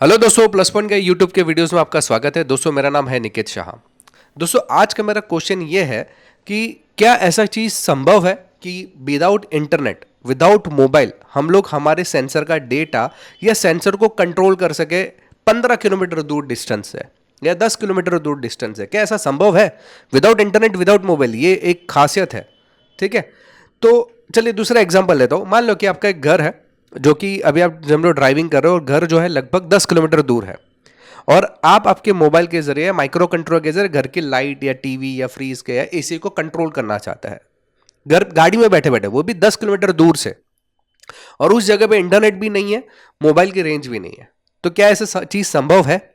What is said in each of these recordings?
Hello दोस्तों, plus point के YouTube के वीडियोस में आपका स्वागत है। दोस्तों मेरा नाम है निकेत शाह। दोस्तों आज का मेरा क्वेश्चन ये है कि क्या ऐसा चीज़ संभव है कि विदाउट इंटरनेट, विदाउट मोबाइल हम लोग हमारे सेंसर का डेटा या सेंसर को कंट्रोल कर सके 15 किलोमीटर दूर डिस्टेंस से या 10 किलोमीटर दूर डिस्टेंस से? क्या ऐसा संभव है विदाउट इंटरनेट, विदाउट मोबाइल? ये एक खासियत है, ठीक है। तो चलिए दूसरा एग्जांपल लेता हूँ। मान लो कि आपका एक घर है जो कि अभी आप जब लोग ड्राइविंग कर रहे हो और घर जो है लगभग 10 किलोमीटर दूर है, और आप आपके मोबाइल के जरिए, माइक्रो कंट्रोल के जरिए घर की लाइट या टीवी या फ्रीज के या एसी को कंट्रोल करना चाहता है, घर गाड़ी में बैठे बैठे, वो भी 10 किलोमीटर दूर से, और उस जगह पे इंटरनेट भी नहीं है, मोबाइल की रेंज भी नहीं है। तो क्या ऐसा चीज संभव है?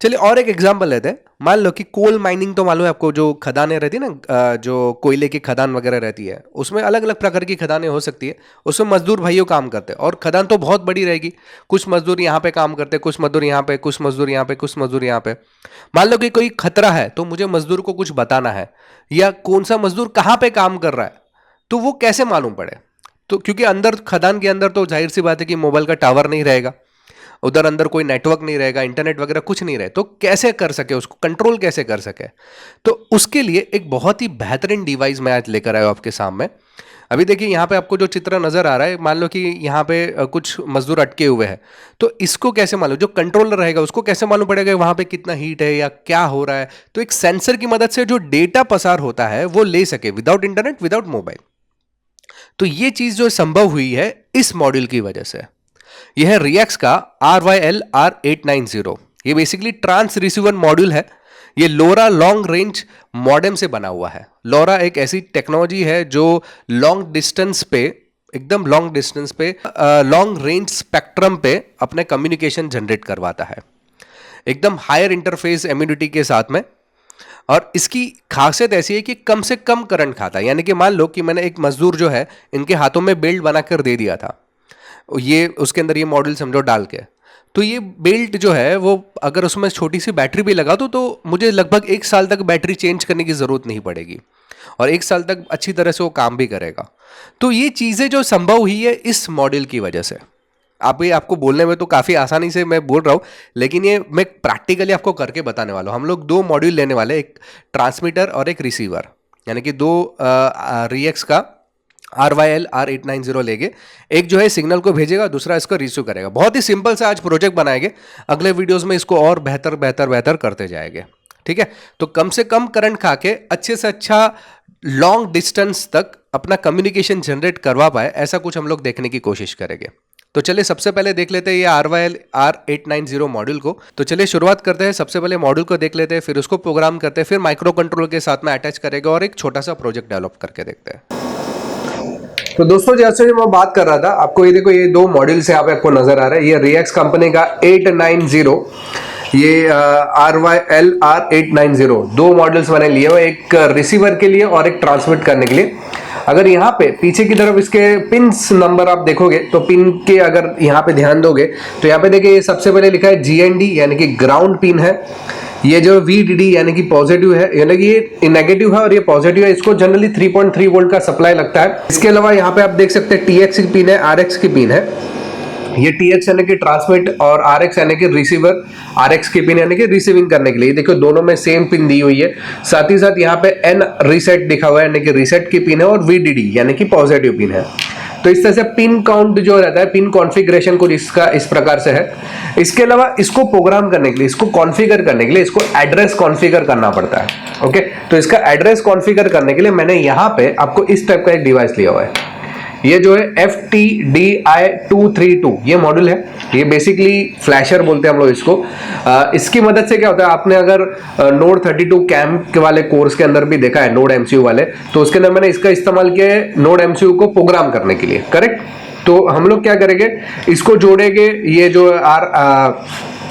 चलिए और एक एग्जांपल लेते हैं। मान लो कि कोल माइनिंग, तो मालूम है आपको, जो खदानें रहती है ना, जो कोयले की खदान वगैरह रहती है, उसमें अलग अलग प्रकार की खदानें हो सकती है। उसमें मजदूर भाइयों काम करते हैं और खदान तो बहुत बड़ी रहेगी। कुछ मजदूर यहाँ पे काम करते हैं, कुछ मजदूर यहाँ पे, कुछ मजदूर यहाँ पे, कुछ मजदूर यहाँ पे। मान लो कि कोई खतरा है तो मुझे मजदूर को कुछ बताना है, या कौन सा मजदूर कहाँ पे काम कर रहा है, तो वो कैसे मालूम पड़े? तो क्योंकि अंदर, खदान के अंदर तो जाहिर सी बात है कि मोबाइल का टावर नहीं रहेगा, उधर अंदर कोई नेटवर्क नहीं रहेगा, इंटरनेट वगैरह कुछ नहीं रहे, तो कैसे कर सके, उसको कंट्रोल कैसे कर सके? तो उसके लिए एक बहुत ही बेहतरीन डिवाइस मैं आज लेकर आया हूं आपके सामने। अभी देखिए यहाँ पे आपको जो चित्र नजर आ रहा है, मान लो कि यहाँ पे कुछ मजदूर अटके हुए हैं, तो इसको कैसे मालूम, जो कंट्रोलर रहेगा उसको कैसे मालूम पड़ेगा वहां पे कितना हीट है या क्या हो रहा है? तो एक सेंसर की मदद से जो डेटा पसार होता है वो ले सके, विदाउट इंटरनेट, विदाउट मोबाइल। तो ये चीज जो संभव हुई है इस मॉड्यूल की वजह से। यह है रिएक्स का RYL-R890। ये बेसिकली ट्रांस रिसीवर मॉड्यूल है। ये लोरा लॉन्ग रेंज मॉडेम से बना हुआ है। लोरा एक ऐसी टेक्नोलॉजी है जो लॉन्ग डिस्टेंस पे, एकदम लॉन्ग डिस्टेंस पे, लॉन्ग रेंज स्पेक्ट्रम पे अपने कम्युनिकेशन जनरेट करवाता है, एकदम हायर इंटरफेस इम्यूनिटी के साथ में। और इसकी खासियत ऐसी है कि कम से कम करंट खाता है। यानी कि मान लो कि मैंने एक मजदूर जो है, इनके हाथों में बेल्ट बनाकर दे दिया था, ये उसके अंदर ये मॉडल समझो डाल के, तो ये बेल्ट जो है वो अगर उसमें छोटी सी बैटरी भी लगा दो तो मुझे लगभग 1 साल तक बैटरी चेंज करने की ज़रूरत नहीं पड़ेगी, और 1 साल तक अच्छी तरह से वो काम भी करेगा। तो ये चीज़ें जो संभव हुई है इस मॉडल की वजह से। आपको बोलने में तो काफ़ी आसानी से मैं बोल रहा हूँ, लेकिन ये मैं प्रैक्टिकली आपको करके बताने वाला हूँ। हम लोग 2 मॉड्यूल लेने वाले, एक ट्रांसमीटर और एक रिसीवर, यानी कि 2 रिएक्स का RYL-R890 लेंगे। एक जो है सिग्नल को भेजेगा, दूसरा इसको रिसीव करेगा। बहुत ही सिंपल से आज प्रोजेक्ट बनाएंगे, अगले वीडियोस में इसको और बेहतर बेहतर बेहतर करते जाएंगे, ठीक है। तो कम से कम करंट खा के अच्छे से अच्छा लॉन्ग डिस्टेंस तक अपना कम्युनिकेशन जनरेट करवा पाए, ऐसा कुछ हम लोग देखने की कोशिश करेंगे। तो चलिए सबसे पहले देख लेते हैं ये RYL-R890 मॉड्यूल को। तो चलिए शुरुआत करते हैं। सबसे पहले मॉड्यूल को देख लेते हैं, फिर उसको प्रोग्राम करते हैं, फिर माइक्रो कंट्रोलर के साथ में अटैच करेंगे और एक छोटा सा प्रोजेक्ट डेवलप करके देखते हैं। तो दोस्तों जैसे मैं बात कर रहा था, आपको ये देखो, ये 2 मॉडल्स यहाँ पे आपको नजर आ रहा है। ये रिएक्स कंपनी का 890, ये RYL-R890, 2 मॉडल्स मैंने लिए हुए, एक रिसीवर के लिए और एक ट्रांसमिट करने के लिए। अगर यहाँ पे पीछे की तरफ इसके पिन्स नंबर आप देखोगे तो पिन के अगर यहाँ पे ध्यान दोगे तो यहाँ पे देखिए, ये सबसे पहले लिखा है GND यानी कि ग्राउंड पिन है। ये जो VDD यानी कि पॉजिटिव है, यानी कि ये नेगेटिव है और ये पॉजिटिव है। इसको जनरली 3.3 वोल्ट का सप्लाई लगता है। इसके अलावा यहाँ पे आप देख सकते हैं TX की पिन है, RX की पिन है। ये TX यानी कि ट्रांसमिट और RX यानी कि रिसीवर, RX की पिन यानी कि रिसीविंग करने के लिए। देखो दोनों में सेम पिन दी हुई है। साथ ही साथ यहाँ पे N रीसेट दिखा हुआ है, यानी कि रीसेट की पिन है, और VDD यानी कि पॉजिटिव पिन है। तो इस तरह से पिन काउंट जो रहता है, पिन कॉन्फ़िगरेशन कुछ इसका इस प्रकार से है। इसके अलावा इसको प्रोग्राम करने के लिए, इसको कॉन्फ़िगर करने के लिए, इसको एड्रेस कॉन्फ़िगर करना पड़ता है। ओके, तो इसका एड्रेस कॉन्फ़िगर करने के लिए मैंने यहाँ पे आपको इस टाइप का एक डिवाइस लिया हुआ है। ये जो है FTDI-232 ये मॉड्यूल है। ये बेसिकली फ्लैशर बोलते हैं हम लोग इसको। इसकी मदद से क्या होता है, आपने अगर नोड 32 कैंप वाले कोर्स के अंदर भी देखा है, नोड MCU वाले, तो उसके अंदर मैंने इसका इस्तेमाल किया है नोड MCU को प्रोग्राम करने के लिए, करेक्ट। तो हम लोग क्या करेंगे, इसको जोड़ेंगे, ये जो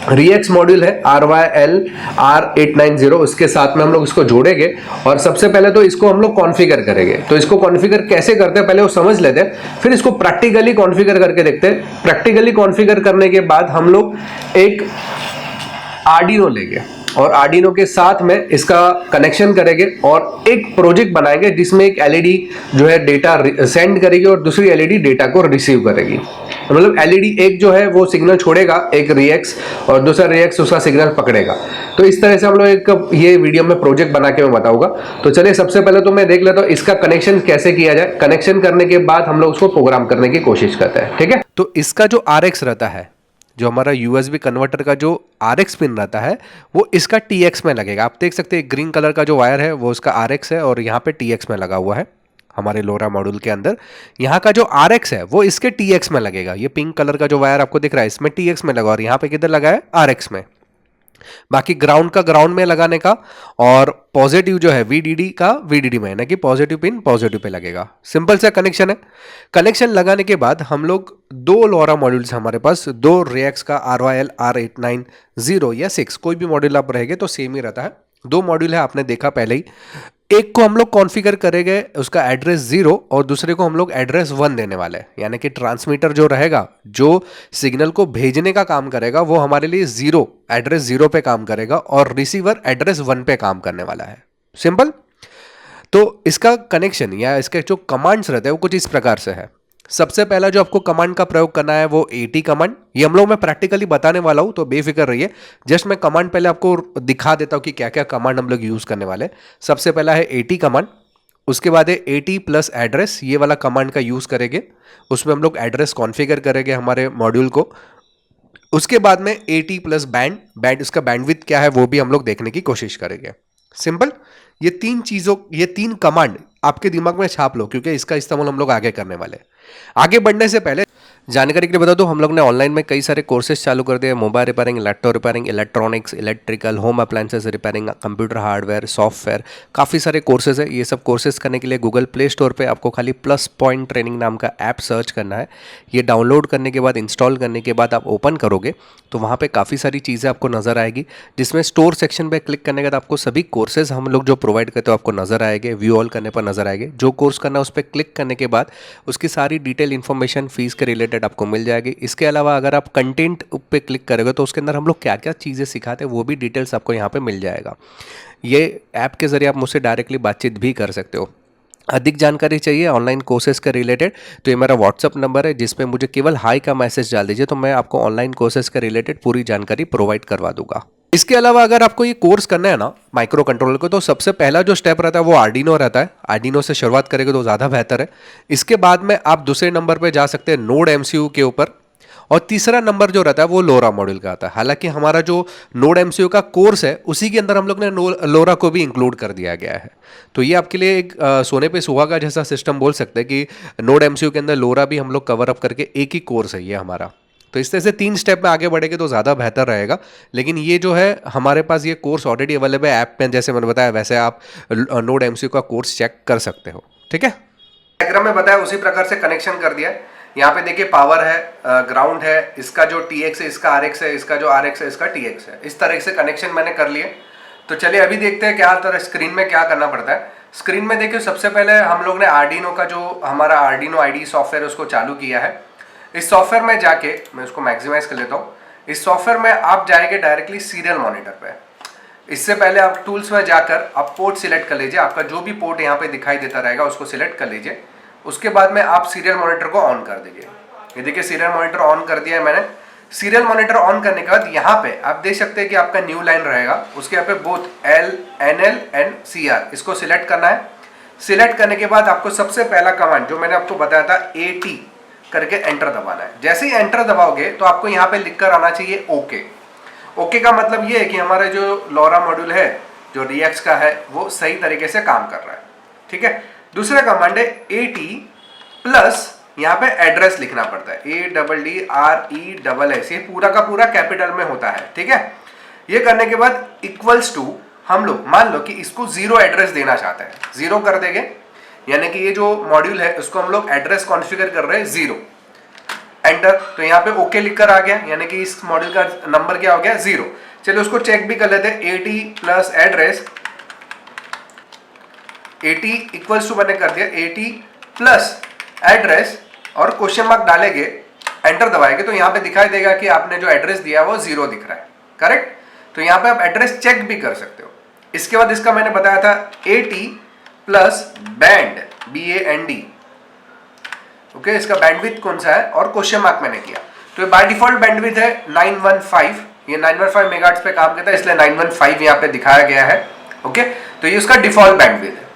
रिएक्स मॉड्यूल है RYL-R890, उसके साथ में हम लोग इसको जोड़ेंगे और सबसे पहले तो इसको हम लोग कॉन्फ़िगर करेंगे। तो इसको कॉन्फ़िगर कैसे करते हैं पहले वो समझ लेते हैं, फिर इसको प्रैक्टिकली कॉन्फ़िगर करके देखते हैं। प्रैक्टिकली कॉन्फ़िगर करने के बाद हम लोग एक आर्डिनो लेंगे और आर्डिनो के साथ में इसका कनेक्शन करेंगे और एक प्रोजेक्ट बनाएंगे जिसमें एक LED जो है डेटा सेंड करेगी और दूसरी LED डेटा को रिसीव करेगी। मतलब एलईडी एक जो है वो सिग्नल छोड़ेगा, एक रिएक्स, और दूसरा रिएक्स उसका सिग्नल पकड़ेगा। तो इस तरह से हम लोग एक ये वीडियो में प्रोजेक्ट बना के मैं बताऊंगा। तो चलिए सबसे पहले तो मैं देख लेता हूँ इसका कनेक्शन कैसे किया जाए। कनेक्शन करने के बाद हम लोग उसको प्रोग्राम करने की कोशिश करते हैं, ठीक है। तो इसका जो RX रहता है, जो हमारा USB कन्वर्टर का जो RX पिन रहता है, वो इसका TX में लगेगा। आप देख सकते हैं ग्रीन कलर का जो वायर है वो उसका RX है और यहाँ पे TX में लगा हुआ है हमारे लोरा मॉड्यूल के अंदर। यहाँ का जो RX है वो इसके TX में लगेगा। ये पिंक कलर का जो वायर आपको दिख रहा है इसमें TX में लगा और यहाँ पे किधर लगा है, RX में। बाकी ग्राउंड का ग्राउंड में लगाने का, और पॉजिटिव जो है VDD का VDD में, ना कि पॉजिटिव पिन पॉजिटिव पे लगेगा। सिंपल सा कनेक्शन है। कनेक्शन लगाने के बाद हम लोग दो लोरा मॉड्यूल्स हमारे पास, दो रिएक्स का RYL R890 या 6, कोई भी मॉड्यूल आप रहेंगे तो सेम ही रहता है। दो मॉड्यूल है, आपने देखा पहले ही। एक को हम लोग कॉन्फ़िगर करेंगे उसका एड्रेस 0 और दूसरे को हम लोग एड्रेस 1 देने वाले हैं। यानी कि ट्रांसमीटर जो रहेगा, जो सिग्नल को भेजने का काम करेगा, वो हमारे लिए एड्रेस 0 पे काम करेगा और रिसीवर एड्रेस 1 पे काम करने वाला है। सिंपल। तो इसका कनेक्शन या इसके जो कमांड्स रहते हैं वो कुछ इस प्रकार से है। सबसे पहला जो आपको कमांड का प्रयोग करना है वो AT कमांड। ये हम लोग मैं प्रैक्टिकली बताने वाला हूं, तो बेफिक्र रहिए। जस्ट मैं कमांड पहले आपको दिखा देता हूं कि क्या क्या कमांड हम लोग यूज करने वाले हैं। सबसे पहला है AT कमांड, उसके बाद है AT प्लस एड्रेस, ये वाला कमांड का यूज करेंगे। उसमें हम लोग एड्रेस कॉन्फ़िगर करेंगे हमारे मॉड्यूल को। उसके बाद में AT प्लस बैंड, इसका बैंडविड्थ क्या है वो भी हम लोग देखने की कोशिश करेंगे। सिंपल। ये तीन कमांड आपके दिमाग में छाप लो, क्योंकि इसका इस्तेमाल हम लोग आगे करने वाले हैं। आगे बढ़ने से पहले जानकारी के लिए बता दूं, हम लोग ने ऑनलाइन में कई सारे कोर्सेज चालू कर दिए। Mobile repairing, laptop repairing, electronics, electrical, home appliances repairing, computer hardware, software, काफ़ी सारे कोर्सेज है। ये सब कोर्सेज करने के लिए गूगल प्ले स्टोर पे आपको खाली प्लस पॉइंट ट्रेनिंग नाम का ऐप सर्च करना है। ये डाउनलोड करने के बाद, इंस्टॉल करने के बाद आप ओपन करोगे तो वहाँ पे काफ़ी सारी चीज़ें आपको नज़र आएगी, जिसमें स्टोर सेक्शन पे क्लिक करने के बाद आपको सभी कोर्सेज हम लोग जो प्रोवाइड करते हो आपको नज़र आएंगे। व्यू ऑल करने पर नज़र आएंगे। जो कोर्स करना है उस पर क्लिक करने के बाद उसकी सारी डिटेल इन्फॉर्मेशन फीस के रिलेटेड आपको मिल जाएगी। इसके अलावा अगर आप कंटेंट पे क्लिक करोगे तो उसके अंदर हम लोग क्या क्या चीज़ें सिखाते हैं वो भी डिटेल्स आपको यहाँ पे मिल जाएगा। ये ऐप के ज़रिए आप मुझसे डायरेक्टली बातचीत भी कर सकते हो। अधिक जानकारी चाहिए ऑनलाइन कोर्सेज के रिलेटेड तो ये मेरा व्हाट्सअप नंबर है, जिस पे मुझे केवल हाई का मैसेज डाल दीजिए, तो मैं आपको ऑनलाइन कोर्सेज के रिलेटेड पूरी जानकारी प्रोवाइड करवा दूंगा। इसके अलावा अगर आपको ये कोर्स करना है ना माइक्रो कंट्रोलर को, तो सबसे पहला जो स्टेप रहता है वो आर्डिनो रहता है। आर्डिनो से शुरुआत करेंगे तो ज़्यादा बेहतर है। इसके बाद में आप दूसरे नंबर पे जा सकते हैं नोड MCU के ऊपर, और तीसरा नंबर जो रहता है वो लोरा मॉड्यूल का आता है। हालांकि हमारा जो नोड MCU का कोर्स है उसी के अंदर हम लोग ने लोरा को भी इंक्लूड कर दिया गया है। तो ये आपके लिए एक सोने पे सुहागा जैसा सिस्टम बोल सकते हैं कि नोड MCU के अंदर लोरा भी हम लोग कवर अप करके एक ही कोर्स है ये हमारा। तो इस तरह से 3 स्टेप में आगे बढ़ेंगे तो ज़्यादा बेहतर रहेगा। लेकिन ये जो है हमारे पास ये कोर्स ऑलरेडी अवेलेबल है ऐप में, जैसे मैंने बताया वैसे आप नोड MCU का कोर्स चेक कर सकते हो। ठीक है, डायग्राम में बताया उसी प्रकार से कनेक्शन कर दिया है। यहाँ पे देखिए पावर है, ग्राउंड है, इसका जो TX है इसका RX है, इसका जो RX है इसका TX है। इस तरह से कनेक्शन मैंने कर लिए। तो चलिए अभी देखते हैं क्या तरह स्क्रीन में क्या करना पड़ता है। स्क्रीन में देखिए सबसे पहले हम लोग ने आर्डिनो का जो हमारा आर्डिनो IDE सॉफ्टवेयर उसको चालू किया है। इस सॉफ्टवेयर में जाके मैं उसको मैक्सिमाइज कर लेता हूँ। इस सॉफ्टवेयर में आप जाएंगे डायरेक्टली सीरियल मॉनिटर पे। इससे पहले आप टूल्स में जाकर आप पोर्ट सिलेक्ट कर लीजिए। आपका जो भी पोर्ट यहाँ पे दिखाई देता रहेगा उसको सिलेक्ट कर लीजिए। उसके बाद में आप सीरियल मॉनिटर को ऑन कर दीजिए। ये देखिए सीरियल मॉनिटर ऑन कर दिया है मैंने। सीरियल मॉनिटर ऑन करने के बाद यहाँ पे आप देख सकते हैं कि आपका न्यू लाइन रहेगा, उसके यहाँ पे both L, NL and CR इसको सिलेक्ट करना है। सिलेक्ट करने के बाद आपको सबसे पहला कमांड जो मैंने आपको बताया था AT करके एंटर दबाना है। जैसे ही एंटर दबाओगे तो आपको यहाँ पे लिखकर आना चाहिए ओके। ओके का मतलब ये है कि हमारा जो लोरा मॉड्यूल है जो रिएक्स का है वो सही तरीके से काम कर रहा है। ठीक है, दूसरा कमांड है AT प्लस यहाँ पे एड्रेस लिखना पड़ता है ADDRESS, ये पूरा का पूरा कैपिटल में होता है। ठीक है, ये करने के बाद इक्वल्स टू हम लोग मान लो कि इसको 0 एड्रेस देना चाहते हैं, 0 कर देंगे। यानी कि ये जो मॉड्यूल है उसको हम लोग एड्रेस कॉन्फ़िगर कर रहे हैं 0। एंटर, तो यहाँ पे ओके लिखकर आ गया, यानी कि इस मॉड्यूल का नंबर क्या हो गया 0। चलिए उसको चेक भी कर लेते हैं। AT plus address, AT equals to मैंने कर दिया AT प्लस एड्रेस और क्वेश्चन मार्क डालेंगे, एंटर दबाएंगे तो यहाँ पे दिखाई देगा कि आपने जो एड्रेस दिया वो 0 दिख रहा है। करेक्ट, तो यहाँ पे आप एड्रेस चेक भी कर सकते हो। इसके बाद इसका मैंने बताया था AT plus band BAND, okay, इसका बैंडविड्थ कौन सा है और क्वेश्चन मार्क मैंने किया। तो बाय डिफॉल्ट बैंडविड्थ है 915, ये 915 मेगाहर्ट्ज पे काम करता है, इसलिए 915 यहाँ पे दिखाया गया है। ओके, तो ये उसका डिफॉल्ट बैंडविड्थ है।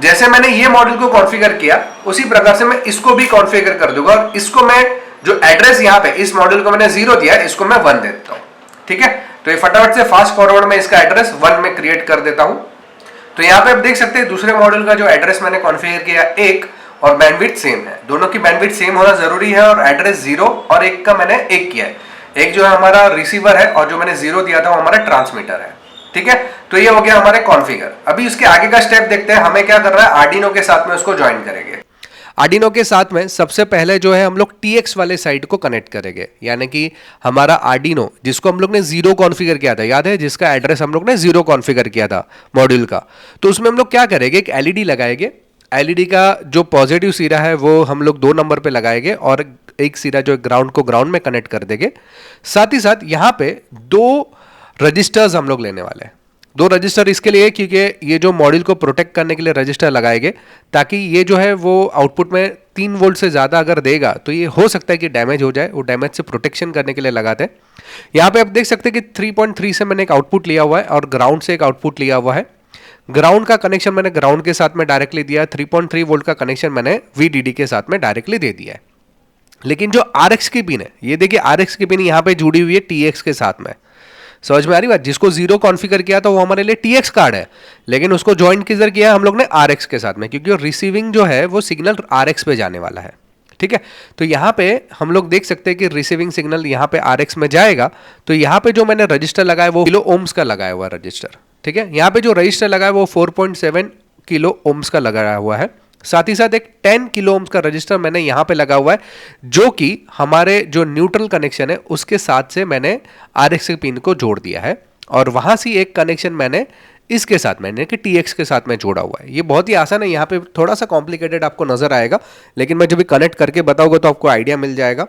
जैसे मैंने ये मॉड्यूल को कॉन्फ़िगर किया उसी प्रकार से मैं इसको भी कॉन्फ़िगर कर दूंगा, और इसको मैं जो एड्रेस यहाँ पे इस मॉड्यूल को मैंने 0 दिया है, इसको मैं 1 दे देता हूँ। ठीक है, तो ये फटाफट से फास्ट फॉरवर्ड में इसका एड्रेस 1 में क्रिएट कर देता हूँ। तो यहाँ पे आप देख सकते हैं दूसरे मॉड्यूल का जो एड्रेस मैंने कॉन्फ़िगर किया 1 और बैंडविड्थ सेम है, दोनों की बैंडविड्थ सेम होना जरूरी है, और एड्रेस 0 और 1 का मैंने 1 किया है। एक जो है हमारा रिसीवर है और जो मैंने 0 दिया था वो हमारा ट्रांसमीटर है। ठीक है, तो ये हो गया हमारे कॉन्फ़िगर। अभी उसके आगे का स्टेप देखते हैं, हमें क्या करना है, आर्डिनो के साथ में उसको ज्वाइन करेंगे। आर्डिनो के साथ में सबसे पहले जो है हम लोग TX वाले साइड को कनेक्ट करेंगे, यानी कि हमारा आर्डिनो जिसको हम लोग ने 0 कॉन्फ़िगर किया था, याद है, जिसका एड्रेस हम लोग ने 0 कॉन्फ़िगर किया था मॉड्यूल का। तो उसमें हम लोग क्या करेंगे, एक LED लगाएंगे। LED का जो पॉजिटिव सिरा है वो हम लोग 2 नंबर पे लगाएंगे, और एक सिरा जो ग्राउंड को ग्राउंड में कनेक्ट कर देंगे। साथ ही साथ यहाँ पे 2 रजिस्टर्स हम लोग लेने वाले हैं। 2 रजिस्टर इसके लिए क्योंकि ये जो मॉड्यूल को प्रोटेक्ट करने के लिए रजिस्टर लगाएंगे, ताकि ये जो है वो आउटपुट में 3 वोल्ट से ज़्यादा अगर देगा तो ये हो सकता है कि डैमेज हो जाए, वो डैमेज से प्रोटेक्शन करने के लिए लगाते हैं। यहाँ पे आप देख सकते हैं कि 3.3 से मैंने एक आउटपुट लिया हुआ है और ग्राउंड से एक आउटपुट लिया हुआ है। ग्राउंड का कनेक्शन मैंने ग्राउंड के साथ में डायरेक्टली दिया है, 3.3 वोल्ट का कनेक्शन मैंने VDD के साथ में डायरेक्टली दे दिया है। लेकिन जो RX की पिन है, ये देखिए RX की पिन यहाँ पे जुड़ी हुई है TX के साथ में। समझ में आ रही बात, जिसको 0 कॉन्फ़िगर किया था वो हमारे लिए TX कार्ड है, लेकिन उसको ज्वाइन किधर किया हम लोग ने, RX के साथ में, क्योंकि रिसीविंग जो है वो सिग्नल RX पे जाने वाला है। ठीक है, तो यहाँ पे हम लोग देख सकते हैं कि रिसीविंग सिग्नल यहाँ पे RX में जाएगा। तो यहाँ पे जो मैंने रजिस्टर लगाया वो किलो ओम्स का लगाया हुआ रजिस्टर। ठीक है, यहाँ पे जो रजिस्टर लगाया वो 4.7 किलो ओम्स का लगाया हुआ है। साथ ही साथ एक 10 किलो ओम्स का रजिस्टर मैंने यहाँ पे लगा हुआ है, जो कि हमारे जो न्यूट्रल कनेक्शन है उसके साथ से मैंने RX पिन को जोड़ दिया है, और वहाँ से एक कनेक्शन मैंने इसके साथ मैंने कि TX के साथ में जोड़ा हुआ है। ये बहुत ही आसान है, यहाँ पे थोड़ा सा कॉम्प्लिकेटेड आपको नजर आएगा, लेकिन मैं जब भी कनेक्ट करके बताऊंगा तो आपको आइडिया मिल जाएगा।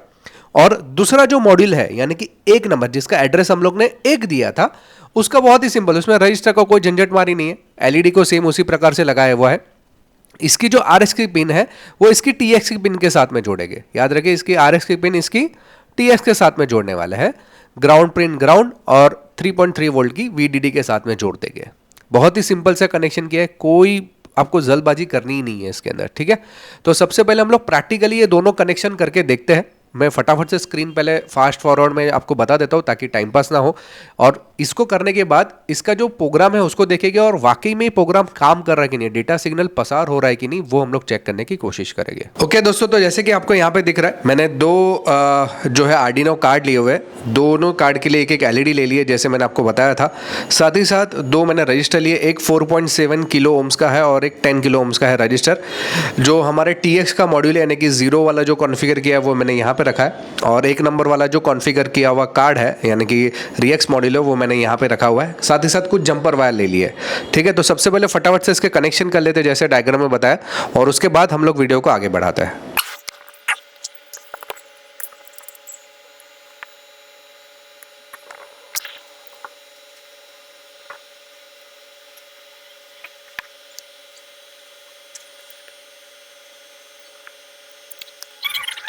और दूसरा जो मॉड्यूल है, यानी कि 1 नंबर जिसका एड्रेस हम लोग ने 1 दिया था, उसका बहुत ही सिंपल, उसमें रजिस्टर का कोई झंझट मारी नहीं है, LED को सेम उसी प्रकार से लगाया हुआ है। इसकी जो RX की पिन है वो इसकी TX की पिन के साथ में जोड़ेंगे। याद रखिए, इसकी RX की पिन इसकी TX के साथ में जोड़ने वाले हैं। ग्राउंड पिन ग्राउंड और 3.3 वोल्ट की VDD के साथ में जोड़ देंगे। बहुत ही सिंपल सा कनेक्शन किया है, कोई आपको जल्दबाजी करनी ही नहीं है इसके अंदर। ठीक है, तो सबसे पहले हम लोग प्रैक्टिकली ये दोनों कनेक्शन करके देखते हैं। मैं फटाफट से स्क्रीन पहले फास्ट फॉरवर्ड में आपको बता देता हूँ ताकि टाइम पास ना हो, और इसको करने के बाद इसका जो प्रोग्राम है उसको देखेंगे, और वाकई में प्रोग्राम काम कर रहा है कि नहीं, डेटा सिग्नल पसार हो रहा है कि नहीं, वो हम लोग चेक करने की कोशिश करेंगे। ओके दोस्तों, तो जैसे कि आपको यहाँ पे दिख रहा है, मैंने 2 जो है आर्डिनो कार्ड लिए हुए हैं। दोनों कार्ड के लिए एक LED ले लिए, जैसे मैंने आपको बताया था। साथ ही साथ 2 मैंने रजिस्टर लिए, एक 4.7 किलो ओम्स का है और एक 10 किलो ओम्स का है रजिस्टर। जो हमारे TX का मॉड्यूल है, यानी कि 0 वाला जो कॉन्फ़िगर किया है वो मैंने यहाँ पे रखा है, और 1 नंबर वाला जो कॉन्फ़िगर किया हुआ कार्ड है, यानी कि RX मॉड्यूल है, वो मैंने यहाँ पे रखा हुआ है। साथ ही साथ कुछ जंपर वायर ले लिए। ठीक है, तो सबसे पहले फटाफट से इसके कनेक्शन कर लेते हैं जैसे डायग्राम में बताया, और उसके बाद हम लोग वीडियो को आगे बढ़ाते हैं।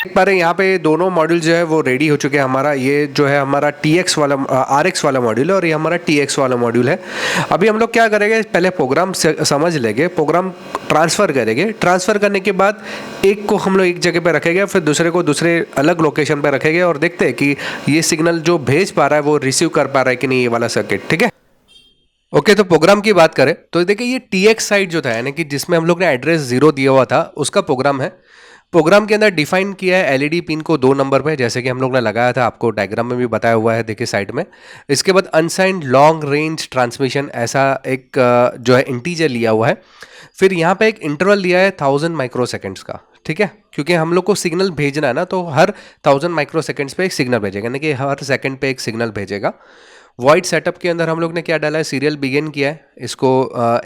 देख पा रहे हैं यहाँ पे दोनों मॉड्यूल जो है वो रेडी हो चुके हैं। हमारा ये जो है हमारा TX वाला RX वाला मॉड्यूल है, और ये हमारा TX वाला मॉड्यूल है। अभी हम लोग क्या करेंगे, पहले प्रोग्राम समझ लेंगे, प्रोग्राम ट्रांसफ़र करेंगे। ट्रांसफ़र करने के बाद एक को हम लोग एक जगह पे रखेंगे, फिर दूसरे को दूसरे अलग लोकेशन पे रखेंगे, और देखते हैं कि ये सिग्नल जो भेज पा रहा है वो रिसीव कर पा रहा है कि नहीं, ये वाला सर्किट। ठीक है, ओके, तो प्रोग्राम की बात करें तो देखिए ये TX साइड जो था, यानी कि जिसमें हम लोग ने एड्रेस 0 दिया हुआ था, उसका प्रोग्राम है। प्रोग्राम के अंदर डिफाइन किया है LED पिन को 2 नंबर पे, जैसे कि हम लोग ने लगाया था, आपको डायग्राम में भी बताया हुआ है, देखिए साइड में। इसके बाद अनसाइंड लॉन्ग रेंज ट्रांसमिशन, ऐसा एक जो है इंटीजर लिया हुआ है। फिर यहाँ पे एक इंटरवल लिया है 1000 माइक्रोसेकेंड्स का। ठीक है, क्योंकि हम लोग को सिग्नल भेजना है ना, तो हर 1000 माइक्रोसेकेंड्स पे एक सिग्नल भेजेगा, यानी कि हर सेकंड पे एक सिग्नल भेजेगा। वॉइड सेटअप के अंदर हम लोग ने क्या डाला है, सीरियल बिगिन किया है, इसको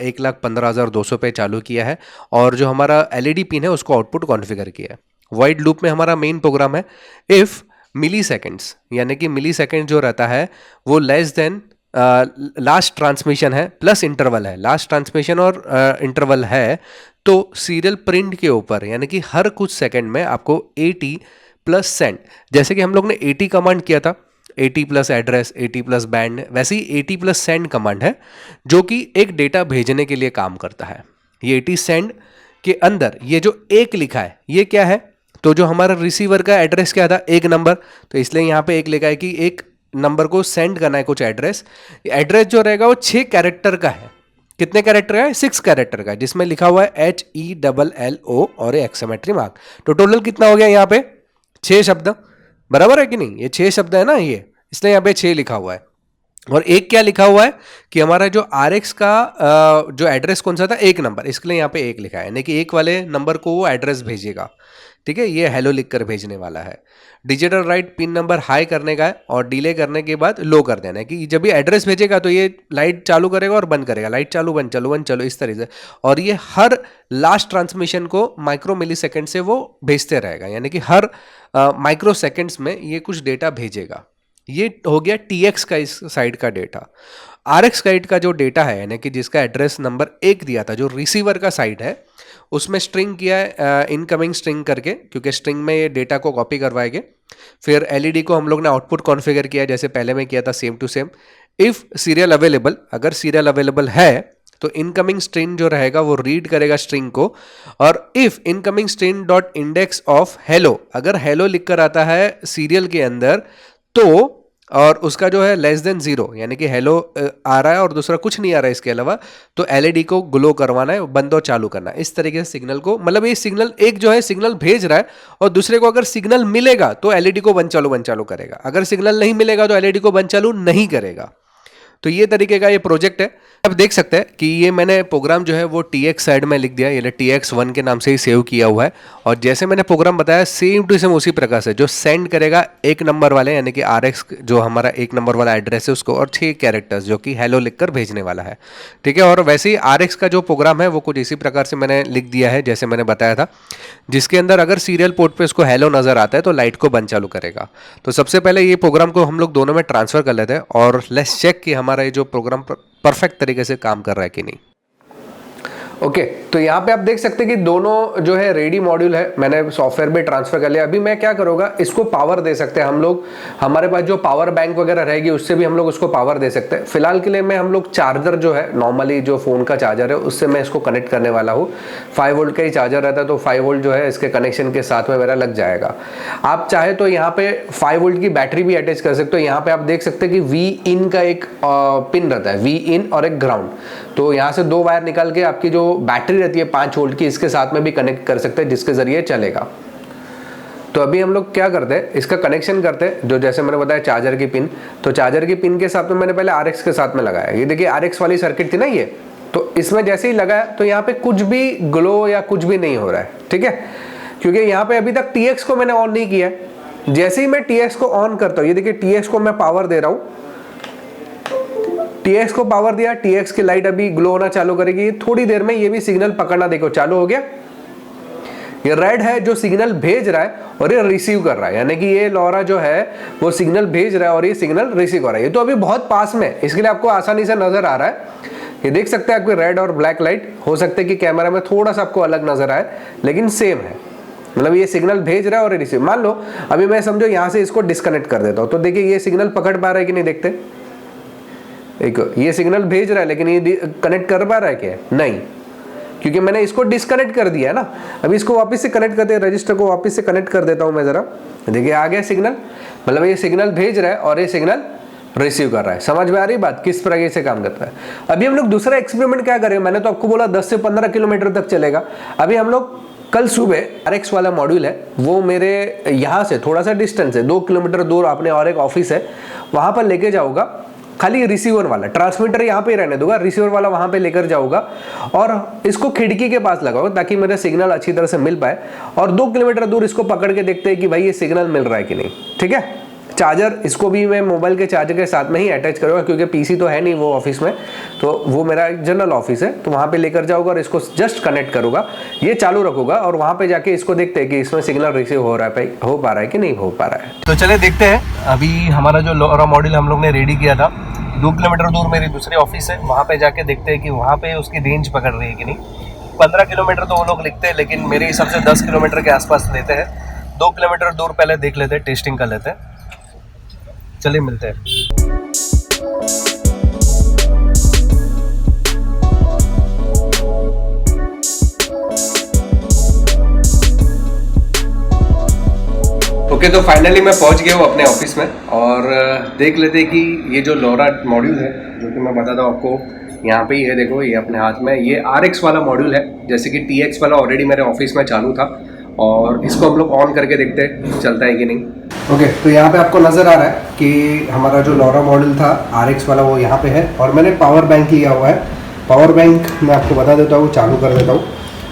1,15,200 पे चालू किया है, और जो हमारा LED पिन है उसको आउटपुट कॉन्फ़िगर किया है। वॉइड लूप में हमारा मेन प्रोग्राम है, इफ़ मिली सेकेंड्स, यानी कि मिली सेकेंड जो रहता है वो लेस देन लास्ट ट्रांसमिशन है प्लस इंटरवल है, लास्ट ट्रांसमिशन और इंटरवल है, तो सीरियल प्रिंट के ऊपर यानी कि हर कुछ सेकंड में आपको 80 प्लस सेंड, जैसे कि हम लोग ने 80 कमांड किया था, 80 प्लस एड्रेस 80 प्लस बैंड, वैसे ही 80 प्लस सेंड कमांड है जो कि एक डेटा भेजने के लिए काम करता है। ये 80 सेंड के अंदर ये जो एक लिखा है ये क्या है, तो जो हमारा रिसीवर का एड्रेस क्या था, एक नंबर, तो इसलिए यहाँ पे एक लिखा है कि एक नंबर को सेंड करना है कुछ एड्रेस। एड्रेस जो रहेगा वो 6 कैरेक्टर का है। कितने कैरेक्टर का है? 6 कैरेक्टर का है, जिसमें लिखा हुआ है HELLO और एक्सक्लेमेटरी मार्क। तो टोटल कितना हो गया यहाँ पे? 6 शब्द, बराबर है कि नहीं? ये 6 शब्द है ना ये, इसलिए यहाँ पे 6 लिखा हुआ है। और एक क्या लिखा हुआ है कि हमारा जो RX का जो एड्रेस कौन सा था, एक नंबर, इसके लिए यहाँ पे एक लिखा है, यानी कि एक वाले नंबर को वो एड्रेस भेजेगा। ठीक है, ये हेलो लिखकर भेजने वाला है। Digital right pin number high करने का है और डिले करने के बाद लो कर देना है, कि जब भी एड्रेस भेजेगा तो ये लाइट चालू करेगा और बंद करेगा, लाइट चालू बंद चालू बंद चालू, इस तरीके से। और ये हर लास्ट ट्रांसमिशन को माइक्रो मिली सेकेंड से वो भेजते रहेगा, यानी कि हर माइक्रो सेकेंड्स में ये कुछ डेटा भेजेगा। ये हो गया TX का इस साइड का डेटा। RX साइड का जो डेटा है, यानी कि जिसका एड्रेस नंबर 1 दिया था, जो रिसीवर का साइड है, उसमें स्ट्रिंग किया है इनकमिंग स्ट्रिंग करके, क्योंकि स्ट्रिंग में ये डेटा को कॉपी करवाएंगे। फिर LED को हम लोग ने आउटपुट कॉन्फ़िगर किया जैसे पहले में किया था, same to same. If serial available, अगर सीरियल अवेलेबल है तो इनकमिंग स्ट्रिंग जो रहेगा वो रीड करेगा स्ट्रिंग को। और if incoming string dot index of hello, अगर हेलो लिख कर आता है सीरियल के अंदर, तो और उसका जो है लेस देन 0, यानी कि हेलो आ रहा है और दूसरा कुछ नहीं आ रहा है इसके अलावा, तो LED को ग्लो करवाना है, बंद और चालू करना है। इस तरीके से सिग्नल को, मतलब ये सिग्नल एक जो है सिग्नल भेज रहा है और दूसरे को अगर सिग्नल मिलेगा तो LED को बंद चालू करेगा, अगर सिग्नल नहीं मिलेगा तो LED को बंद चालू नहीं करेगा। तो ये तरीके का ये प्रोजेक्ट है। अब देख सकते हैं कि ये मैंने प्रोग्राम जो है वो TX साइड में लिख दिया, ये TX1 के नाम से ही सेव किया हुआ है। और जैसे मैंने प्रोग्राम बताया सेम टू सेम उसी प्रकार से, जो सेंड करेगा एक नंबर वाले, यानी कि RX जो हमारा एक नंबर वाला एड्रेस है उसको, और 6 कैरेक्टर्स जो कि हेलो लिखकर भेजने वाला है। ठीक है, और वैसे ही RX का जो प्रोग्राम है वो कुछ इसी प्रकार से मैंने लिख दिया है जैसे मैंने बताया था, जिसके अंदर अगर सीरियल पोर्ट पे उसको हेलो नजर आता है तो लाइट को बंद चालू करेगा। तो सबसे पहले ये प्रोग्राम को हम लोग दोनों में ट्रांसफर कर लेते हैं और लेट्स चेक कि हमारा ये जो प्रोग्राम परफेक्ट तरीके से काम कर रहा है कि नहीं। ओके, तो यहाँ पे आप देख सकते हैं कि दोनों जो है रेडी मॉड्यूल है, मैंने सॉफ्टवेयर में ट्रांसफर कर लिया। अभी मैं क्या करूँगा, इसको पावर दे सकते हैं हम लोग, हमारे पास जो पावर बैंक वगैरह रहेगी उससे भी हम लोग उसको पावर दे सकते हैं। फिलहाल के लिए मैं हम लोग चार्जर जो है, नॉर्मली जो फ़ोन का चार्जर है उससे मैं इसको कनेक्ट करने वाला हूँ। 5 वोल्ट का ही चार्जर रहता है, तो 5 वोल्ट जो है इसके कनेक्शन के साथ में मेरा लग जाएगा। आप चाहे तो यहाँ पे 5 वोल्ट की बैटरी भी अटैच कर सकते हो। यहाँ पे आप देख सकते हैं कि V-in का एक पिन रहता है, V-in और एक ग्राउंड। तो यहाँ से 2 वायर निकाल के आपकी जो बैटरी रहती है 5 वोल्ट की, इसके साथ में भी कनेक्ट कर सकते हैं, जिसके जरिए चलेगा। तो अभी हम लोग क्या करते हैं, इसका कनेक्शन करते हैं, जो जैसे मैंने बताया चार्जर की पिन, तो चार्जर की पिन के साथ में मैंने पहले RX के साथ में लगाया। ये देखिए RX वाली सर्किट थी ना ये, तो इसमें जैसे ही लगाया तो यहाँ पे कुछ भी ग्लो या कुछ भी नहीं हो रहा है। ठीक है, क्योंकि यहाँ पे अभी तक TX को मैंने ऑन नहीं किया है। जैसे ही मैं TX को ऑन करता हूँ, ये देखिए TX को मैं पावर दे रहा हूँ, TX को पावर दिया, TX की लाइट अभी ग्लो होना चालू करेगी। थोड़ी देर में ये भी सिग्नल पकड़ना देखो चालू हो गया। ये रेड है जो सिग्नल भेज रहा है और ये रिसीव कर रहा है, यानी कि ये LoRa जो है वो सिग्नल भेज रहा है और ये सिग्नल रिसीव कर रहा है। ये तो अभी बहुत पास में, इसके लिए आपको आसानी से नजर आ रहा है। ये देख सकते हैं आपको रेड और ब्लैक लाइट, हो सकता है कि कैमरा में थोड़ा सा आपको अलग नजर आए, लेकिन सेम है, मतलब ये सिग्नल भेज रहा है और रिसीव। मान लो अभी मैं समझो यहाँ से इसको डिस्कनेक्ट कर देता हूँ, तो देखिए ये सिग्नल पकड़ पा रहा है कि नहीं, देखते एक ये सिग्नल भेज रहा है लेकिन ये कनेक्ट कर पा रहा है क्या? नहीं, क्योंकि मैंने इसको डिस्कनेक्ट कर दिया है ना। अभी इसको वापस से कनेक्ट करते हैं, रजिस्टर को वापस से कनेक्ट कर देता हूं मैं जरा, देखिए आ गया सिग्नल, मतलब ये सिग्नल भेज रहा है और ये सिग्नल रिसीव कर रहा है। समझ में आ रही बात किस प्रकार से काम करता है। अभी हम लोग दूसरा एक्सपेरिमेंट क्या करें, मैंने तो आपको बोला 10 से 15 किलोमीटर तक चलेगा। अभी हम लोग कल सुबह RX वाला मॉड्यूल है, वो मेरे यहाँ से थोड़ा सा डिस्टेंस है, 2 किलोमीटर दूर अपने और एक ऑफिस है, वहां पर लेके जाऊंगा। खाली रिसीवर वाला, ट्रांसमीटर यहाँ पे रहने दूंगा, रिसीवर वाला वहां पे लेकर जाऊंगा और इसको खिड़की के पास लगाऊंगा ताकि मेरा सिग्नल अच्छी तरह से मिल पाए। और 2 किलोमीटर दूर इसको पकड़ के देखते हैं कि भाई ये सिग्नल मिल रहा है कि नहीं। ठीक है, चार्जर इसको भी मैं मोबाइल के चार्जर के साथ में ही अटैच करूंगा, क्योंकि PC तो है नहीं वो ऑफिस में, तो वो मेरा एक जनरल ऑफिस है, तो वहां पे लेकर जाऊंगा और इसको जस्ट कनेक्ट करूंगा, ये चालू रखूंगा और वहां पे जाके इसको देखते हैं कि इसमें सिग्नल रिसीव हो रहा है, हो पा रहा है कि नहीं हो पा रहा है। तो चले देखते हैं। अभी हमारा जो LoRa मॉड्यूल हम लोग ने रेडी किया था, 2 किलोमीटर दूर मेरी दूसरी ऑफिस है, वहाँ पे जाके देखते हैं कि वहाँ पे उसकी रेंज पकड़ रही है कि नहीं। 15 किलोमीटर तो वो लोग लिखते हैं, लेकिन मेरे हिसाब से 10 किलोमीटर के आसपास लेते हैं। 2 किलोमीटर दूर पहले देख लेते हैं, टेस्टिंग कर लेते हैं। चलिए मिलते हैं। ओके, तो फाइनली मैं पहुंच गया हूँ अपने ऑफिस में और देख लेते हैं कि ये जो LoRa मॉड्यूल है, जो कि मैं बताता हूँ आपको, यहाँ पे ही है, देखो ये अपने हाथ में। ये RX वाला मॉड्यूल है, जैसे कि TX वाला ऑलरेडी मेरे ऑफिस में चालू था, और इसको हम लोग ऑन करके देखते हैं चलता है कि नहीं। ओके, तो यहाँ पे आपको नज़र आ रहा है कि हमारा जो LoRa मॉड्यूल था RX वाला वो यहाँ पे है, और मैंने पावर बैंक लिया हुआ है। पावर बैंक मैं आपको बता देता हूँ, चालू कर देता हूँ,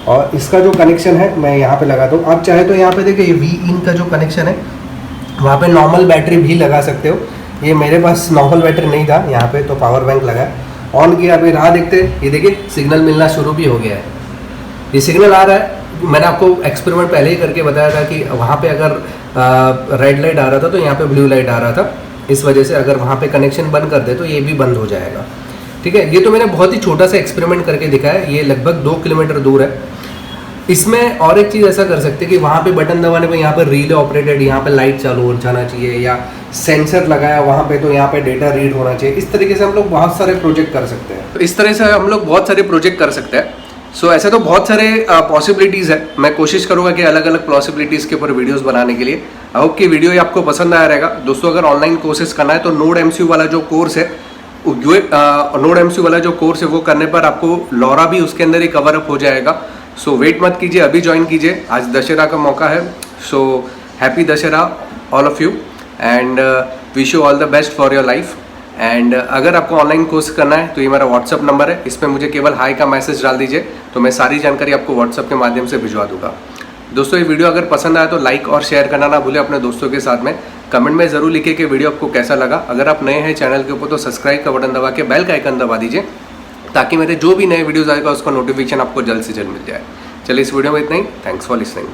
और इसका जो कनेक्शन है मैं यहाँ पे लगाता हूँ। आप चाहे तो यहाँ पे देखिए, ये V-in का जो कनेक्शन है, वहाँ पे नॉर्मल बैटरी भी लगा सकते हो। ये मेरे पास नॉर्मल बैटरी नहीं था यहाँ पे, तो पावर बैंक लगा, ऑन किया। अभी राह देखते, ये देखिए सिग्नल मिलना शुरू भी हो गया है, ये सिग्नल आ रहा है। मैंने आपको एक्सपेरिमेंट पहले ही करके बताया था कि वहाँ पे अगर रेड लाइट आ रहा था तो यहाँ पे ब्लू लाइट आ रहा था। इस वजह से अगर वहाँ पे कनेक्शन बंद कर दे तो ये भी बंद हो जाएगा। ठीक है, ये तो मैंने बहुत ही छोटा सा एक्सपेरिमेंट करके दिखाया है। ये लगभग 2 किलोमीटर दूर है। इसमें और एक चीज़ ऐसा कर सकते हैं कि वहाँ पे बटन दबाने पे यहाँ पे रिले ऑपरेटेड, यहाँ पे लाइट चालू हो जाना चाहिए, या सेंसर लगाया वहाँ पे तो यहाँ पे डेटा रीड होना चाहिए। इस तरीके से हम लोग बहुत सारे प्रोजेक्ट कर सकते हैं। तो इस तरह से हम लोग बहुत सारे प्रोजेक्ट कर सकते हैं। सो ऐसे तो बहुत सारे पॉसिबिलिटीज़ है। मैं कोशिश करूँगा कि अलग अलग पॉसिबिलिटीज़ के ऊपर वीडियोस बनाने के लिए। आई होप कि वीडियो आपको पसंद आया रहेगा। दोस्तों, अगर ऑनलाइन कोर्सेज करना है तो NodeMCU वाला जो कोर्स है, NodeMCU वाला जो कोर्स है वो करने पर आपको LoRa भी उसके अंदर ही कवर अप हो जाएगा। सो वेट मत कीजिए, अभी ज्वाइन कीजिए। आज दशहरा का मौका है, so happy Dussehra all of you, and wish you all the best for your life. And अगर आपको ऑनलाइन कोर्स करना है तो ये मेरा व्हाट्सअप नंबर है, इस पर मुझे केवल हाई का मैसेज डाल दीजिए, तो मैं सारी जानकारी आपको व्हाट्सअप के माध्यम से भिजवा दूंगा। दोस्तों, ये वीडियो अगर पसंद आया तो लाइक और शेयर करना ना भूलें अपने दोस्तों के साथ में। कमेंट में ज़रूर लिखिए कि वीडियो आपको कैसा लगा। अगर आप नए हैं चैनल के ऊपर तो सब्सक्राइब का बटन दबा के बेल का आइकन दबा दीजिए, ताकि मेरे जो भी नए वीडियोज़ आएगा उसका नोटिफिकेशन आपको जल्द से जल्द मिल जाए। चलिए, इस वीडियो में इतना ही। Thanks for listening.